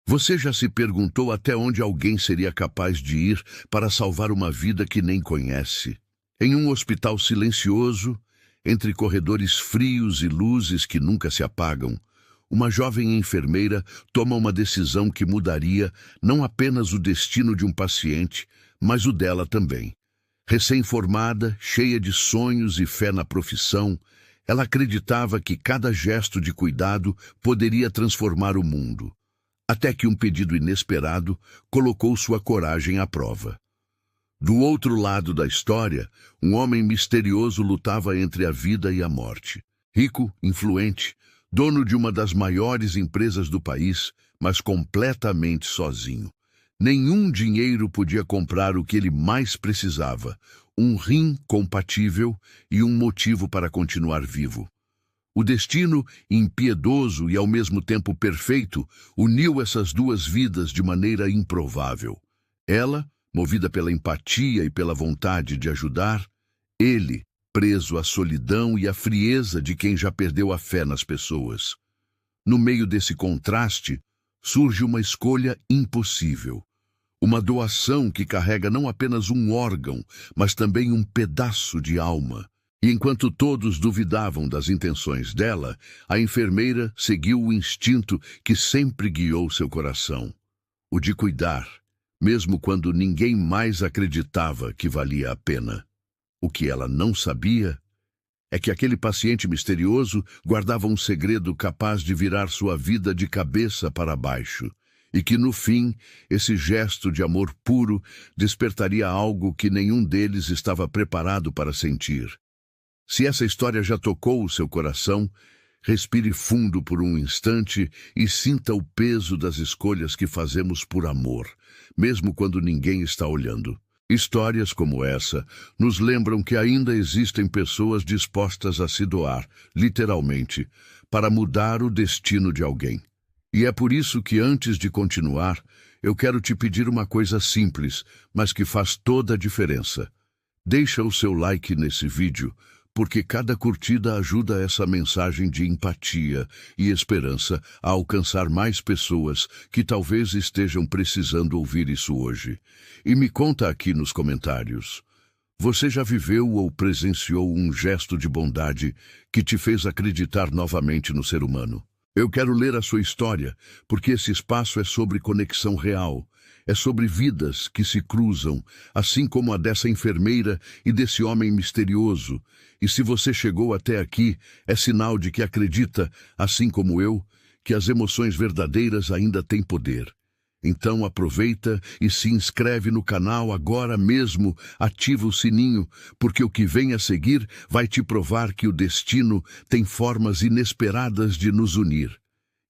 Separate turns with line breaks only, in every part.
Você já se perguntou até onde alguém seria capaz de ir para salvar uma vida que nem conhece? Em um hospital silencioso, entre corredores frios e luzes que nunca se apagam, uma jovem enfermeira toma uma decisão que mudaria não apenas o destino de um paciente, mas o dela também. Recém-formada, cheia de sonhos e fé na profissão, ela acreditava que cada gesto de cuidado poderia transformar o mundo. Até que um pedido inesperado colocou sua coragem à prova. Do outro lado da história, um homem misterioso lutava entre a vida e a morte. Rico, influente, dono de uma das maiores empresas do país, mas completamente sozinho. Nenhum dinheiro podia comprar o que ele mais precisava: um rim compatível e um motivo para continuar vivo. O destino, impiedoso e ao mesmo tempo perfeito, uniu essas duas vidas de maneira improvável. Ela, movida pela empatia e pela vontade de ajudar; ele, preso à solidão e à frieza de quem já perdeu a fé nas pessoas. No meio desse contraste, surge uma escolha impossível. Uma doação que carrega não apenas um órgão, mas também um pedaço de alma. E enquanto todos duvidavam das intenções dela, a enfermeira seguiu o instinto que sempre guiou seu coração: o de cuidar, mesmo quando ninguém mais acreditava que valia a pena. O que ela não sabia é que aquele paciente misterioso guardava um segredo capaz de virar sua vida de cabeça para baixo, e que, no fim, esse gesto de amor puro despertaria algo que nenhum deles estava preparado para sentir. Se essa história já tocou o seu coração, respire fundo por um instante e sinta o peso das escolhas que fazemos por amor, mesmo quando ninguém está olhando. Histórias como essa nos lembram que ainda existem pessoas dispostas a se doar, literalmente, para mudar o destino de alguém. E é por isso que, antes de continuar, eu quero te pedir uma coisa simples, mas que faz toda a diferença. Deixa o seu like nesse vídeo, porque cada curtida ajuda essa mensagem de empatia e esperança a alcançar mais pessoas que talvez estejam precisando ouvir isso hoje. E me conta aqui nos comentários: você já viveu ou presenciou um gesto de bondade que te fez acreditar novamente no ser humano? Eu quero ler a sua história, porque esse espaço é sobre conexão real. É sobre vidas que se cruzam, assim como a dessa enfermeira e desse homem misterioso. E se você chegou até aqui, é sinal de que acredita, assim como eu, que as emoções verdadeiras ainda têm poder. Então aproveita e se inscreve no canal agora mesmo, ativa o sininho, porque o que vem a seguir vai te provar que o destino tem formas inesperadas de nos unir.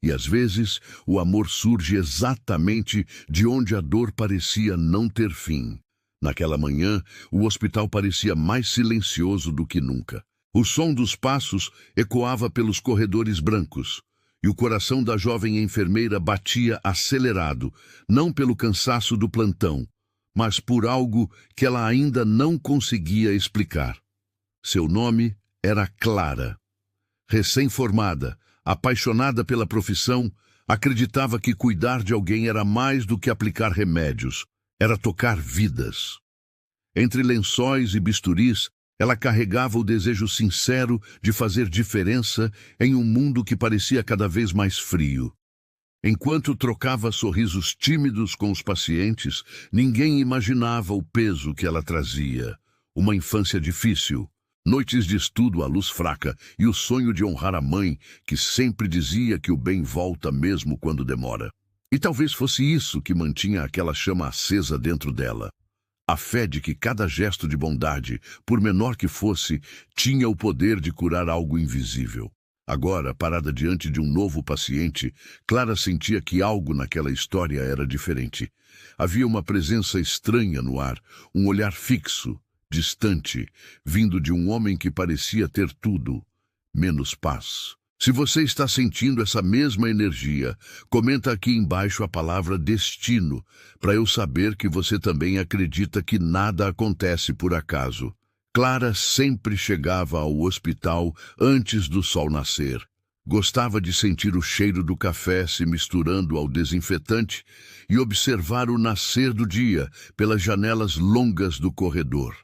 E às vezes, o amor surge exatamente de onde a dor parecia não ter fim. Naquela manhã, o hospital parecia mais silencioso do que nunca. O som dos passos ecoava pelos corredores brancos, e o coração da jovem enfermeira batia acelerado, não pelo cansaço do plantão, mas por algo que ela ainda não conseguia explicar. Seu nome era Clara. Recém-formada, apaixonada pela profissão, acreditava que cuidar de alguém era mais do que aplicar remédios, era tocar vidas. Entre lençóis e bisturis, ela carregava o desejo sincero de fazer diferença em um mundo que parecia cada vez mais frio. Enquanto trocava sorrisos tímidos com os pacientes, ninguém imaginava o peso que ela trazia. Uma infância difícil, noites de estudo à luz fraca e o sonho de honrar a mãe, que sempre dizia que o bem volta mesmo quando demora. E talvez fosse isso que mantinha aquela chama acesa dentro dela. A fé de que cada gesto de bondade, por menor que fosse, tinha o poder de curar algo invisível. Agora, parada diante de um novo paciente, Clara sentia que algo naquela história era diferente. Havia uma presença estranha no ar, um olhar fixo, distante, vindo de um homem que parecia ter tudo, menos paz. Se você está sentindo essa mesma energia, comenta aqui embaixo a palavra destino, para eu saber que você também acredita que nada acontece por acaso. Clara sempre chegava ao hospital antes do sol nascer. Gostava de sentir o cheiro do café se misturando ao desinfetante e observar o nascer do dia pelas janelas longas do corredor.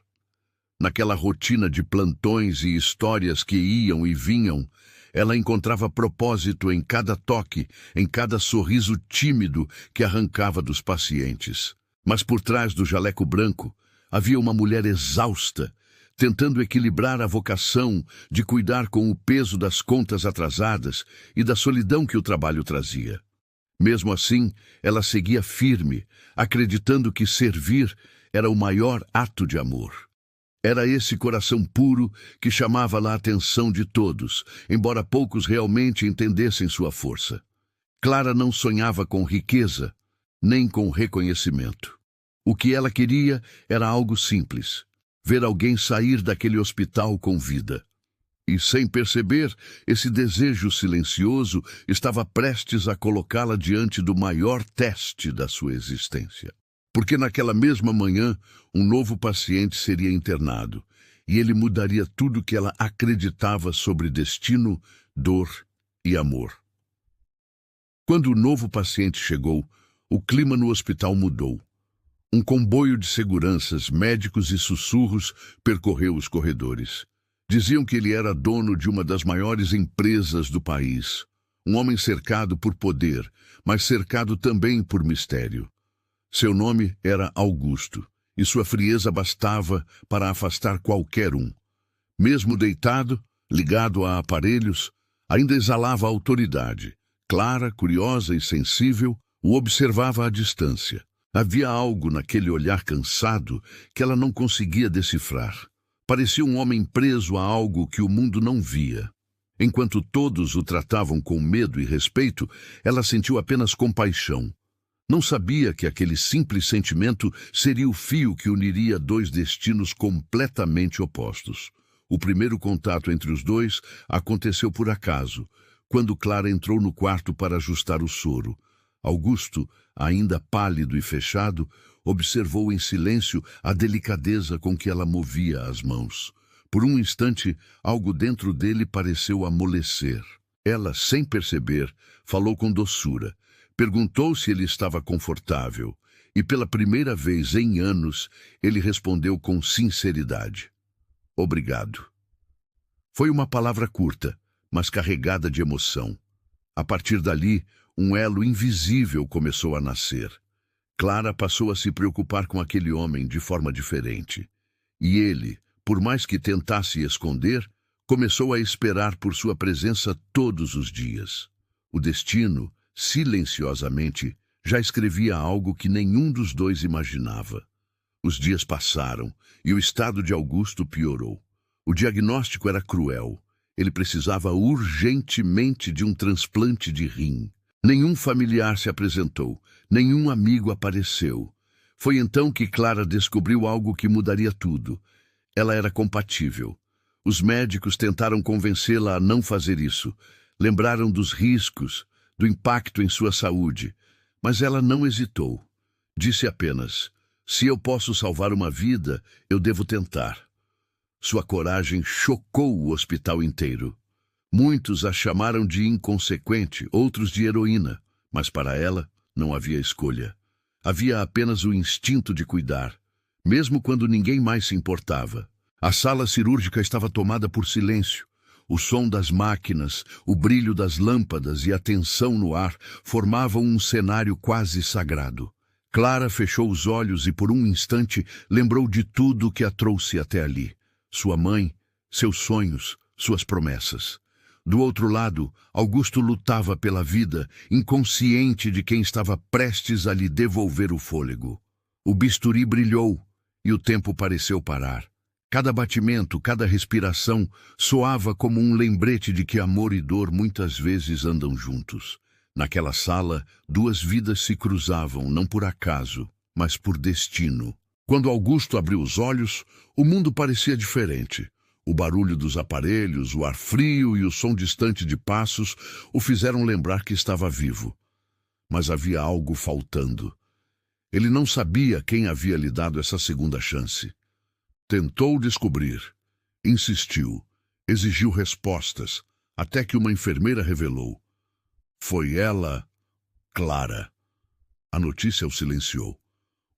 Naquela rotina de plantões e histórias que iam e vinham, ela encontrava propósito em cada toque, em cada sorriso tímido que arrancava dos pacientes. Mas por trás do jaleco branco havia uma mulher exausta, tentando equilibrar a vocação de cuidar com o peso das contas atrasadas e da solidão que o trabalho trazia. Mesmo assim, ela seguia firme, acreditando que servir era o maior ato de amor. Era esse coração puro que chamava a atenção de todos, embora poucos realmente entendessem sua força. Clara não sonhava com riqueza, nem com reconhecimento. O que ela queria era algo simples: ver alguém sair daquele hospital com vida. E, sem perceber, esse desejo silencioso estava prestes a colocá-la diante do maior teste da sua existência. Porque naquela mesma manhã, um novo paciente seria internado, e ele mudaria tudo que ela acreditava sobre destino, dor e amor. Quando o novo paciente chegou, o clima no hospital mudou. Um comboio de seguranças, médicos e sussurros percorreu os corredores. Diziam que ele era dono de uma das maiores empresas do país. Um homem cercado por poder, mas cercado também por mistério. Seu nome era Augusto, e sua frieza bastava para afastar qualquer um. Mesmo deitado, ligado a aparelhos, ainda exalava autoridade. Clara, curiosa e sensível, o observava à distância. Havia algo naquele olhar cansado que ela não conseguia decifrar. Parecia um homem preso a algo que o mundo não via. Enquanto todos o tratavam com medo e respeito, ela sentiu apenas compaixão. Não sabia que aquele simples sentimento seria o fio que uniria dois destinos completamente opostos. O primeiro contato entre os dois aconteceu por acaso, quando Clara entrou no quarto para ajustar o soro. Augusto, ainda pálido e fechado, observou em silêncio a delicadeza com que ela movia as mãos. Por um instante, algo dentro dele pareceu amolecer. Ela, sem perceber, falou com doçura. Perguntou se ele estava confortável, e pela primeira vez em anos, ele respondeu com sinceridade: "Obrigado." Foi uma palavra curta, mas carregada de emoção. A partir dali, um elo invisível começou a nascer. Clara passou a se preocupar com aquele homem de forma diferente. E ele, por mais que tentasse esconder, começou a esperar por sua presença todos os dias. O destino, silenciosamente, já escrevia algo que nenhum dos dois imaginava. Os dias passaram e o estado de Augusto piorou. O diagnóstico era cruel. Ele precisava urgentemente de um transplante de rim. Nenhum familiar se apresentou, nenhum amigo apareceu. Foi então que Clara descobriu algo que mudaria tudo. Ela era compatível. Os médicos tentaram convencê-la a não fazer isso. Lembraram dos riscos, do impacto em sua saúde. Mas ela não hesitou. Disse apenas: "Se eu posso salvar uma vida, eu devo tentar." Sua coragem chocou o hospital inteiro. Muitos a chamaram de inconsequente, outros de heroína, mas para ela não havia escolha. Havia apenas o instinto de cuidar, mesmo quando ninguém mais se importava. A sala cirúrgica estava tomada por silêncio. O som das máquinas, o brilho das lâmpadas e a tensão no ar formavam um cenário quase sagrado. Clara fechou os olhos e por um instante lembrou de tudo que a trouxe até ali. Sua mãe, seus sonhos, suas promessas. Do outro lado, Augusto lutava pela vida, inconsciente de quem estava prestes a lhe devolver o fôlego. O bisturi brilhou e o tempo pareceu parar. Cada batimento, cada respiração soava como um lembrete de que amor e dor muitas vezes andam juntos. Naquela sala, duas vidas se cruzavam, não por acaso, mas por destino. Quando Augusto abriu os olhos, o mundo parecia diferente. O barulho dos aparelhos, o ar frio e o som distante de passos o fizeram lembrar que estava vivo. Mas havia algo faltando. Ele não sabia quem havia lhe dado essa segunda chance. Tentou descobrir. Insistiu. Exigiu respostas. até que uma enfermeira revelou. Foi ela, Clara. A notícia o silenciou.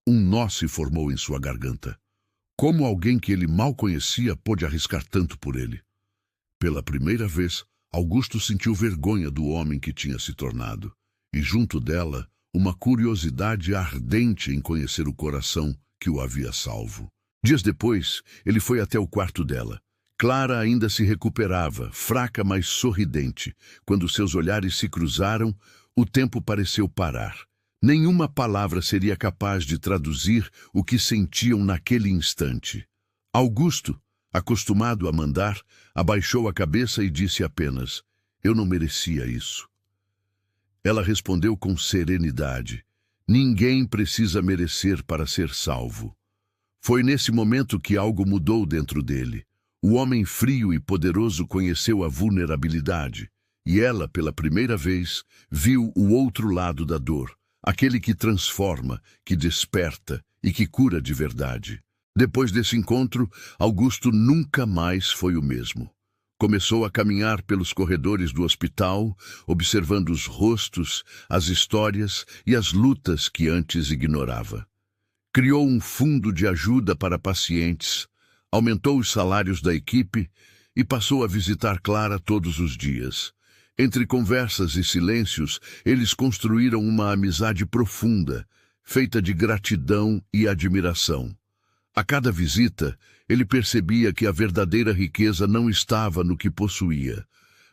Um nó se formou em sua garganta. Como alguém que ele mal conhecia pôde arriscar tanto por ele? Pela primeira vez, Augusto sentiu vergonha do homem que tinha se tornado, e junto dela, uma curiosidade ardente em conhecer o coração que o havia salvo. Dias depois, ele foi até o quarto dela. Clara ainda se recuperava, fraca mas sorridente. Quando seus olhares se cruzaram, o tempo pareceu parar. Nenhuma palavra seria capaz de traduzir o que sentiam naquele instante. Augusto, acostumado a mandar, abaixou a cabeça e disse apenas: "Eu não merecia isso." Ela respondeu com serenidade: "Ninguém precisa merecer para ser salvo." Foi nesse momento que algo mudou dentro dele. O homem frio e poderoso conheceu a vulnerabilidade, e ela, pela primeira vez, viu o outro lado da dor, aquele que transforma, que desperta e que cura de verdade. Depois desse encontro, Augusto nunca mais foi o mesmo. Começou a caminhar pelos corredores do hospital, observando os rostos, as histórias e as lutas que antes ignorava. Criou um fundo de ajuda para pacientes, aumentou os salários da equipe e passou a visitar Clara todos os dias. Entre conversas e silêncios, eles construíram uma amizade profunda, feita de gratidão e admiração. A cada visita, ele percebia que a verdadeira riqueza não estava no que possuía,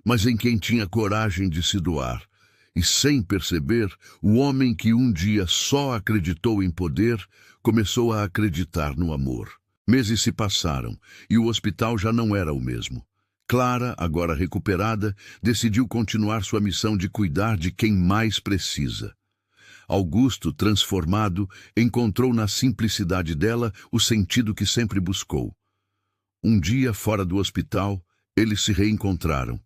mas em quem tinha coragem de se doar. E, sem perceber, o homem que um dia só acreditou em poder, começou a acreditar no amor. Meses se passaram, e o hospital já não era o mesmo. Clara, agora recuperada, decidiu continuar sua missão de cuidar de quem mais precisa. Augusto, transformado, encontrou na simplicidade dela o sentido que sempre buscou. Um dia, fora do hospital, eles se reencontraram.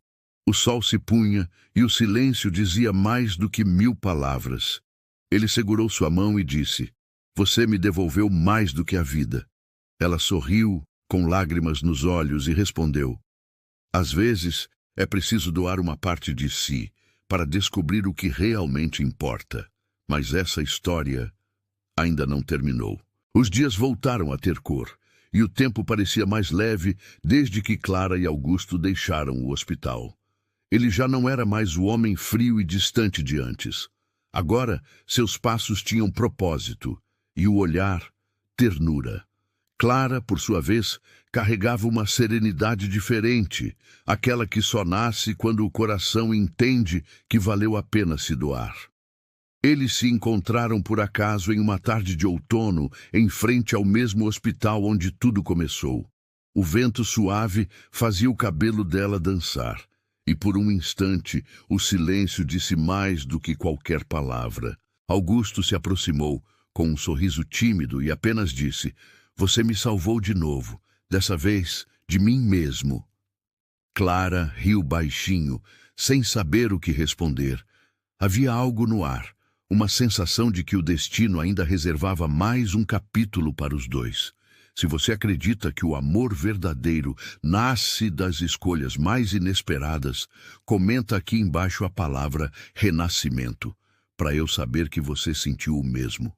O sol se punha e o silêncio dizia mais do que 1000 palavras. Ele segurou sua mão e disse: "Você me devolveu mais do que a vida." Ela sorriu, com lágrimas nos olhos, e respondeu: "Às vezes, é preciso doar uma parte de si para descobrir o que realmente importa. Mas essa história ainda não terminou." Os dias voltaram a ter cor, e o tempo parecia mais leve desde que Clara e Augusto deixaram o hospital. Ele já não era mais o homem frio e distante de antes. Agora, seus passos tinham propósito, e o olhar, ternura. Clara, por sua vez, carregava uma serenidade diferente, aquela que só nasce quando o coração entende que valeu a pena se doar. Eles se encontraram por acaso em uma tarde de outono, em frente ao mesmo hospital onde tudo começou. O vento suave fazia o cabelo dela dançar, e por um instante o silêncio disse mais do que qualquer palavra. Augusto se aproximou, com um sorriso tímido, e apenas disse: "Você me salvou de novo, dessa vez de mim mesmo." Clara riu baixinho, sem saber o que responder. Havia algo no ar, uma sensação de que o destino ainda reservava mais um capítulo para os dois. Se você acredita que o amor verdadeiro nasce das escolhas mais inesperadas, comenta aqui embaixo a palavra renascimento, para eu saber que você sentiu o mesmo.